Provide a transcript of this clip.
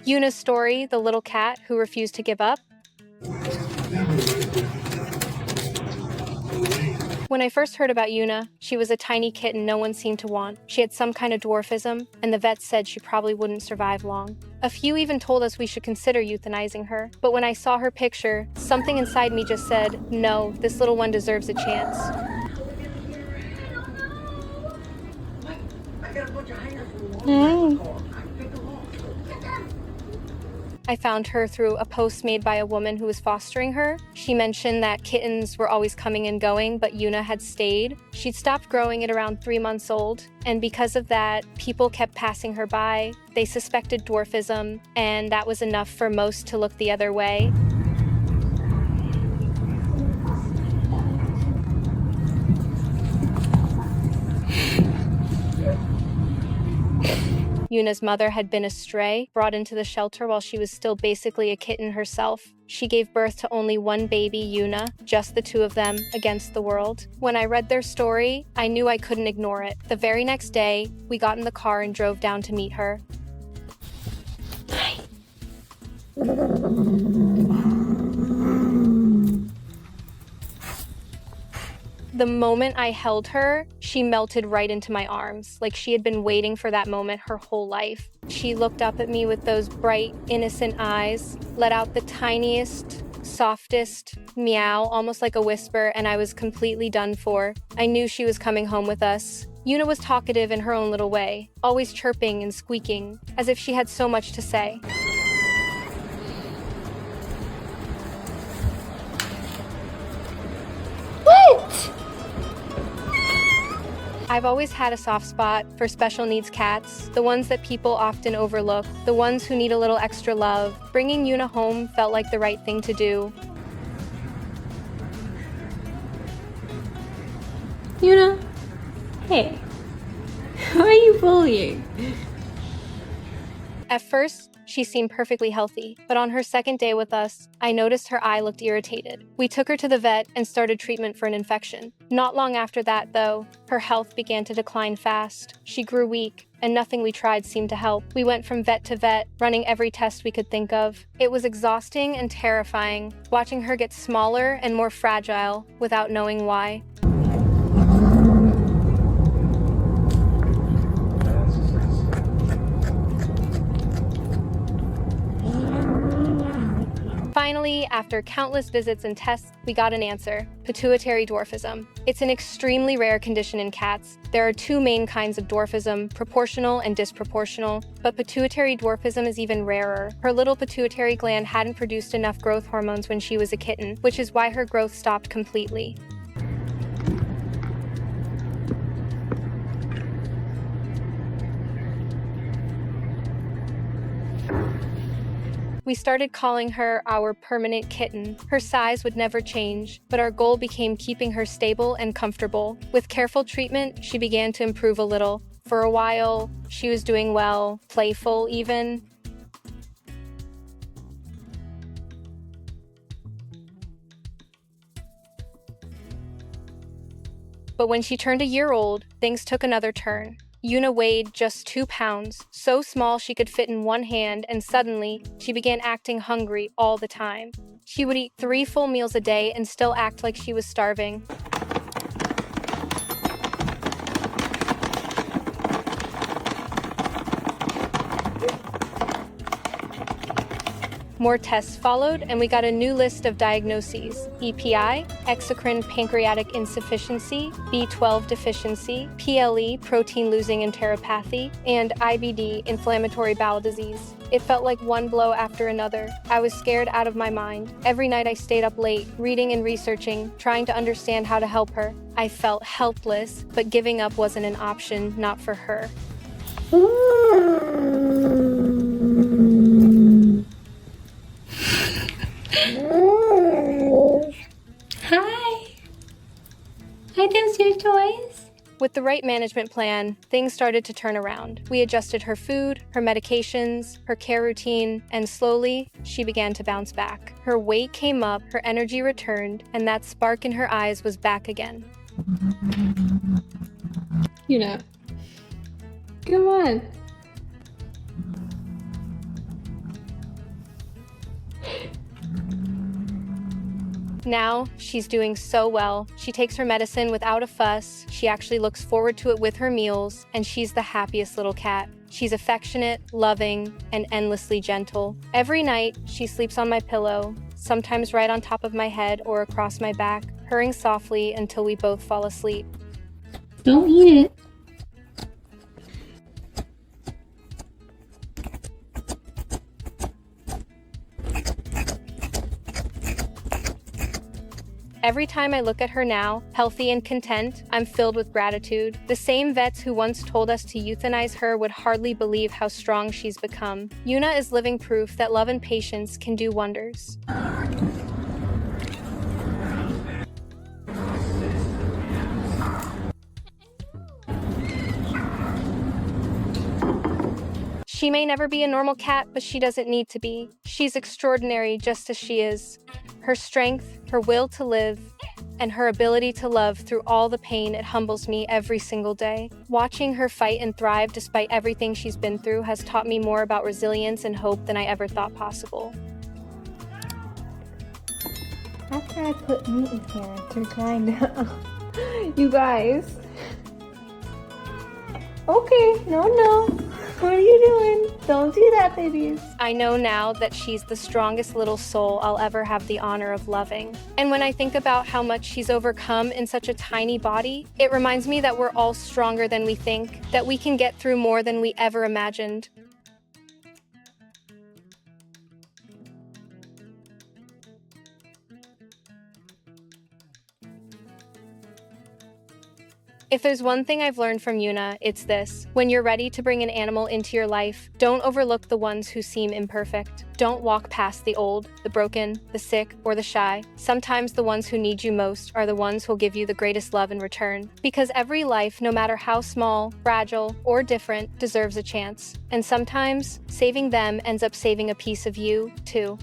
Yuna's story, the little cat who refused to give up. When I first heard about Yuna, she was a tiny kitten no one seemed to want. She had some kind of dwarfism, and the vet said she probably wouldn't survive long. A few even told us we should consider euthanizing her, but when I saw her picture, something inside me just said, no, this little one deserves a chance. I found her through a post made by a woman who was fostering her. She mentioned that kittens were always coming and going, but Yuna had stayed. She'd stopped growing at around 3 months old, and because of that, people kept passing her by. They suspected dwarfism, and that was enough for most to look the other way. Yuna's mother had been a stray, brought into the shelter while she was still basically a kitten herself. She gave birth to only one baby, Yuna, just the two of them, against the world. When I read their story, I knew I couldn't ignore it. The very next day, we got in the car and drove down to meet her. The moment I held her, she melted right into my arms, like she had been waiting for that moment her whole life. She looked up at me with those bright, innocent eyes, let out the tiniest, softest meow, almost like a whisper, and I was completely done for. I knew she was coming home with us. Yuna was talkative in her own little way, always chirping and squeaking, as if she had so much to say. What? I've always had a soft spot for special needs cats, the ones that people often overlook, the ones who need a little extra love. Bringing Yuna home felt like the right thing to do. Yuna? Hey. Who are you bullying? At first, she seemed perfectly healthy, but on her second day with us, I noticed her eye looked irritated. We took her to the vet and started treatment for an infection. Not long after that, though, her health began to decline fast. She grew weak, and nothing we tried seemed to help. We went from vet to vet, running every test we could think of. It was exhausting and terrifying, watching her get smaller and more fragile without knowing why. Finally, after countless visits and tests, we got an answer: pituitary dwarfism. It's an extremely rare condition in cats. There are two main kinds of dwarfism, proportional and disproportional, but pituitary dwarfism is even rarer. Her little pituitary gland hadn't produced enough growth hormones when she was a kitten, which is why her growth stopped completely. We started calling her our permanent kitten. Her size would never change, but our goal became keeping her stable and comfortable. With careful treatment, she began to improve a little. For a while, she was doing well, playful even. But when she turned a year old, things took another turn. Yuna weighed just 2 pounds, so small she could fit in one hand, and suddenly, she began acting hungry all the time. She would eat 3 full meals a day and still act like she was starving. More tests followed, and we got a new list of diagnoses: EPI, exocrine pancreatic insufficiency, B12 deficiency, PLE, protein-losing enteropathy, and IBD, inflammatory bowel disease. It felt like one blow after another. I was scared out of my mind. Every night I stayed up late, reading and researching, trying to understand how to help her. I felt helpless, but giving up wasn't an option, not for her. Hi. Are those your toys? With the right management plan, things started to turn around. We adjusted her food, her medications, her care routine, and slowly, she began to bounce back. Her weight came up, her energy returned, and that spark in her eyes was back again. Come on. Now, she's doing so well. She takes her medicine without a fuss, she actually looks forward to it with her meals, and she's the happiest little cat. She's affectionate, loving, and endlessly gentle. Every night, she sleeps on my pillow, sometimes right on top of my head or across my back, purring softly until we both fall asleep. Don't eat it. Every time I look at her now, healthy and content, I'm filled with gratitude. The same vets who once told us to euthanize her would hardly believe how strong she's become. Yuna is living proof that love and patience can do wonders. She may never be a normal cat, but she doesn't need to be. She's extraordinary just as she is. Her strength, her will to live, and her ability to love through all the pain, it humbles me every single day. Watching her fight and thrive despite everything she's been through has taught me more about resilience and hope than I ever thought possible. After I put meat in here, they're trying to... You guys. Okay, no. What are you doing? Don't do that, babies. I know now that she's the strongest little soul I'll ever have the honor of loving. And when I think about how much she's overcome in such a tiny body, it reminds me that we're all stronger than we think, that we can get through more than we ever imagined. If there's one thing I've learned from Yuna, it's this. When you're ready to bring an animal into your life, don't overlook the ones who seem imperfect. Don't walk past the old, the broken, the sick, or the shy. Sometimes the ones who need you most are the ones who'll give you the greatest love in return. Because every life, no matter how small, fragile, or different, deserves a chance. And sometimes, saving them ends up saving a piece of you, too.